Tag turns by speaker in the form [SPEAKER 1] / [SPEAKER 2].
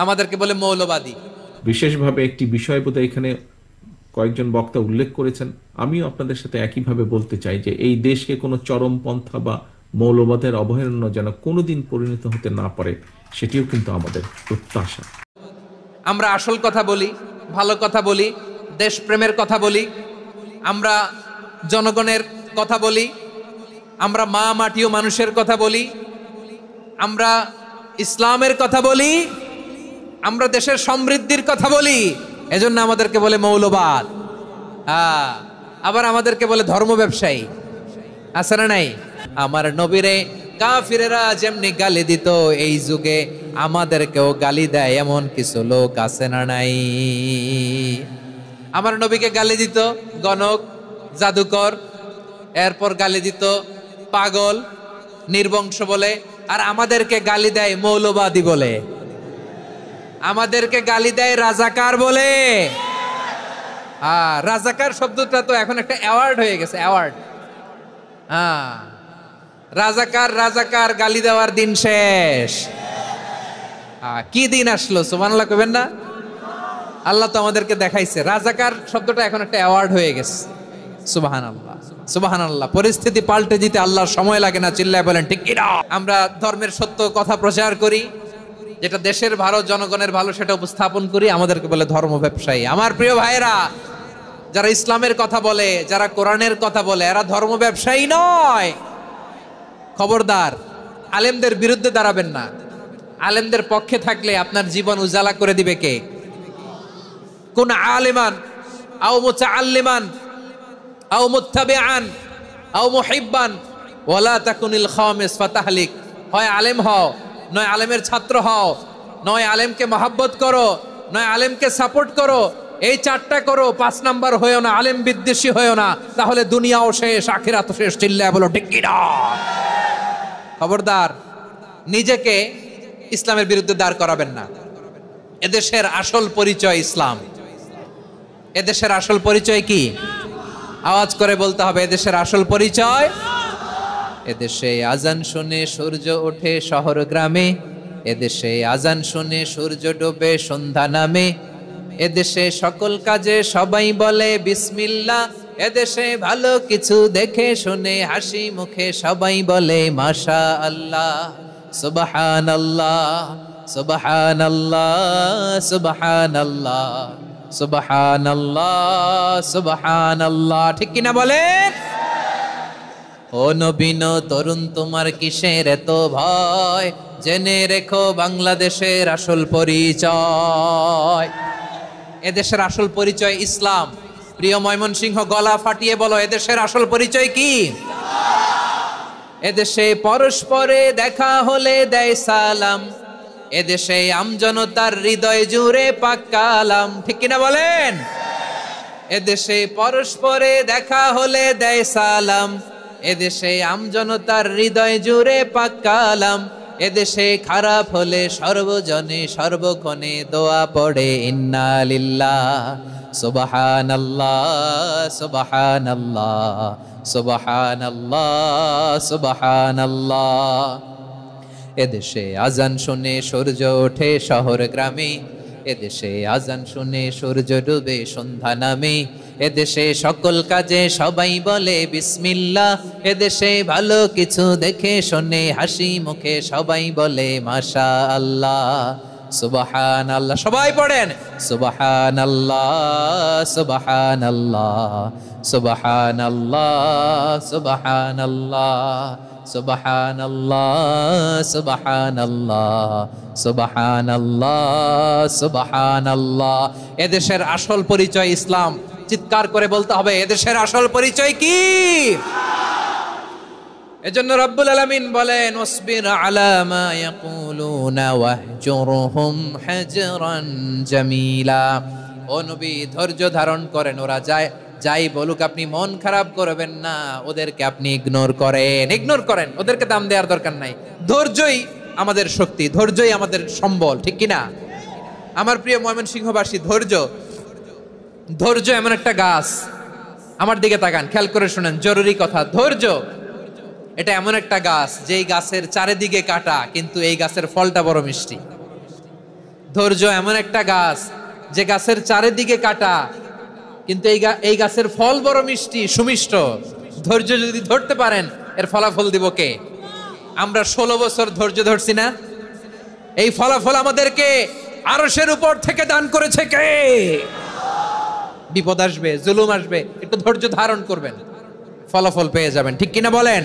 [SPEAKER 1] আমাদেরকে বলে মৌলবাদী।
[SPEAKER 2] বিশেষভাবে একটি বিষয় বোধহয় এখানে কয়েকজন বক্তা উল্লেখ করেছেন, আমিও আপনাদের সাথে একইভাবে বলতে চাই যে এই দেশকে কোনো চরমপন্থা বা মৌলবাদের অভয়ারণ্য যেন কোনোদিন পরিণত হতে না পারে, সেটিও কিন্তু আমাদের প্রত্যাশা।
[SPEAKER 1] আমরা আসল কথা বলি, ভালো কথা বলি, দেশপ্রেমের কথা বলি, আমরা জনগণের কথা বলি, আমরা মা মাটি ও মানুষের কথা বলি, আমরা ইসলামের কথা বলি, আমরা দেশের সমৃদ্ধির কথা বলি। এজন্য আমাদেরকে বলে মৌলবাদ। আবার আমাদেরকে বলে ধর্ম ব্যবসায়ী। আছে না নাই? আমার নবীরে কাফিরেরা যেমনি গালি দিত, এই যুগে আমাদেরকেও গালি দেয় এমন কিছু লোক আছে না নাই? আমার নবীকে গালি দিত গণক, জাদুকর, এরপর গালি দিত পাগল, নির্বংশ বলে, আর আমাদেরকে গালি দেয় মৌলবাদী বলে, আমাদেরকে গালি দেয় রাজাকার বলে। রাজাকার শব্দটা তো এখন একটা অ্যাওয়ার্ড হয়ে গেছে, অ্যাওয়ার্ড। রাজাকার রাজাকার গালি দেওয়ার দিন শেষ। কি দিন আসলো, সুবহানাল্লাহ কইবেন না? আল্লাহ তো আমাদেরকে দেখাইছে, রাজাকার শব্দটা এখন একটা অ্যাওয়ার্ড হয়ে গেছে। সুবহানাল্লাহ, সুবহানাল্লাহ। পরিস্থিতি পাল্টে দিতে আল্লাহর সময় লাগে না, চিল্লায় বলেন ঠিক কি না? আমরা ধর্মের সত্য কথা প্রচার করি, যেটা দেশের ভালো, জনগণের ভালো, সেটা উপস্থাপন করি, আমাদেরকে বলে ধর্ম ব্যবসায়ী। আমার প্রিয় ভাইরা, যারা ইসলামের কথা বলে, যারা কোরআনের কথা বলে, এরা ধর্ম ব্যবসায়ী নয়। খবরদার, আলেমদের বিরুদ্ধে দাঁড়াবেন না। আলেমদের পক্ষে থাকলে আপনার জীবন উজালা করে দিবে কে? কোন আলেমান আও মুতাআল্লিমান আও মুত্তাবিআন আও মুহিব্বান ওয়ালা তাকুনিল খামিস ফাতাহলিক। হয় আলেম হও, নয় আলেমের ছাত্র হও, নয় আলেমকে মহব্বত করো, নয় আলেমকে সাপোর্ট করো। এই চারটা করো, 5 নাম্বার হয়েও না, আলেম বিদ্বেষী হয়েও না, তাহলে দুনিয়াও শেষ, আখিরাতও শেষ। চিল্লায় বলো ঠিক কি না? খবরদার, নিজেকে ইসলামের বিরুদ্ধে দাঁড় করাবেন না। এদেশের আসল পরিচয় ইসলাম। এদেশের আসল পরিচয় কি? আওয়াজ করে বলতে হবে, এদেশের আসল পরিচয়। এদেশে আজান শুনে সূর্য ওঠে শহর গ্রামে, এদেশে আজান শুনে সূর্য ডোবে সন্ধ্যা নামে, এদেশে সকল কাজে সবাই বলে বিসমিল্লাহ, এদেশে ভালো কিছু দেখে শুনে হাসি মুখে সবাই বলে মাশা আল্লাহ, সুবহানাল্লাহ, সুবহানাল্লাহ, সুবহানাল্লাহ, সুবহানাল্লাহ, সুবহানাল্লাহ। ঠিক কিনা বলেন? ও নবীন তরুণ, তোমার কিসের এত ভয়? জেনে রেখো বাংলাদেশের আসল পরিচয়। এদেশের আসল পরিচয় ইসলাম। প্রিয় ময়মনসিংহ, গলা ফাটিয়ে বলো, এদেশের আসল পরিচয় কি? এদেশে পরস্পরে দেখা হলে দেয় সালাম, এদেশে আমজনতার হৃদয় জুড়ে পাক কালাম। ঠিক কিনা বলেন? এদেশে পরস্পরে দেখা হলে দেয় সালাম, এদেশে আমজনতার হৃদয় জুড়ে পাক কালাম, এদেশে খারাপ হলে সর্বজনে সর্বক্ষণে দোয়া পড়ে ইন্না লিল্লাহ, সুবহানাল্লাহ, সুবহানাল্লাহ, সুবহানাল্লাহ, সুবহানাল্লাহ। এদেশে আজান শুনে সূর্য ওঠে শহর গ্রামে, এদেশে আজান শুনে সূর্য ডুবে সন্ধ্যা নামে, এদেশে সকল কাজে সবাই বলে বিসমিল্লাহ, এদেশে ভালো কিছু দেখে শুনে হাসি মুখে সবাই বলে মাশা আল্লাহ, সুবহানাল্লাহ। সবাই পড়েন সুবহানাল্লাহ, সুবহানাল্লাহ, সুবহানাল্লাহ, সুবহানাল্লাহ, সুবহানাল্লাহ, সুবহানাল্লাহ, সুবহানাল্লাহ, সুবহানাল্লাহ। এদেশের আসল পরিচয় ইসলাম। চিৎকার করে বলতে হবে, এদেশের আসল পরিচয় কি? এজন্য রব্বুল আলামিন বলেন, ওয়াসবির আলা মা ইয়াকুলুনা ওয়াহজুরহুম হাজরান জামিলা। ও নবী, ধৈর্য ধারণ করেন, ওরা যাই বলুক আপনি মন খারাপ করবেন না, ওদেরকে আপনি ইগনোর করেন, ওদেরকে দাম দেওয়ার দরকার নাই। ধৈর্যই আমাদের শক্তি, ধৈর্যই আমাদের সম্বল। ঠিক কিনা? আমার প্রিয় ময়মনসিংহবাসী, ধৈর্য এমন একটা গাছ। আমার দিকে তাকান, খেয়াল করে শুনেন, জরুরি কথা। ধৈর্য এটা এমন একটা গাছ, যেই গাছের চারিদিকে কাটা, কিন্তু এই গাছের ফলটা বড় মিষ্টি। ধৈর্য এমন একটা গাছ যে গাছের চারিদিকে কাটা, কিন্তু এই গাছের ফল বড় মিষ্টি সুমিষ্ট। ধৈর্য যদি ধরতে পারেন, এর ফলাফল দিব কে? আমরা 16 বছর ধৈর্য ধরছি না? এই ফলাফল আমাদেরকে আরশের উপর থেকে দান করেছে কে? বিপদ আসবে, জুলুম আসবে, একটু ধৈর্য ধারণ করবেন, ফলাফল পেয়ে যাবেন। ঠিক কিনা বলেন?